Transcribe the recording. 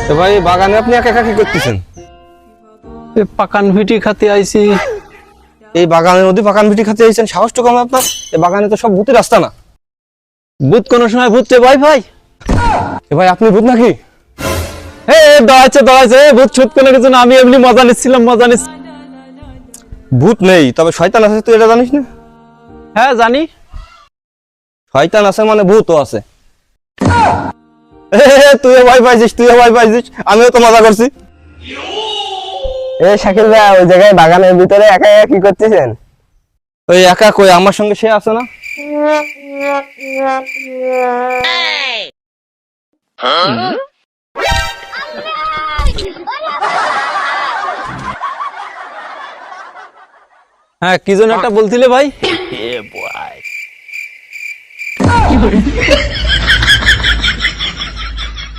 তো ভাই বাগানে আপনি একা একা কি করতেছেন? পাকান ভিটি খাতে আইছি। এই বাগানের মধ্যে পাকান বিটি খাতে আইছেন, সাহস তো কম আপনার। এই বাগানে তো সব ভূতের রাস্তা না। ভূত কোন সময় ভূত রে ভাই? এ ভাই আপনি ভূত নাকি? দাঁড়াচ্ছে ভূত ছুত কোনো কিছু না, আমি এমনি মজা নিচ্ছিলাম। ভূত নেই, তবে শয়তান আছে, তুই এটা জানিস না? হ্যাঁ জানি। শয়তান আছে মানে ভূতও আছে। তুইও ভয় পাইছিস, আমিও তো মজা করছি। শাকিল ভাই, ওই জায়গায় বাগানের ভিতরে একা একা কি করতেছেন? ওই একা কই, আমার সঙ্গে সে আছে না? হ্যাঁ কি যেন একটা বলছিলে ভাই?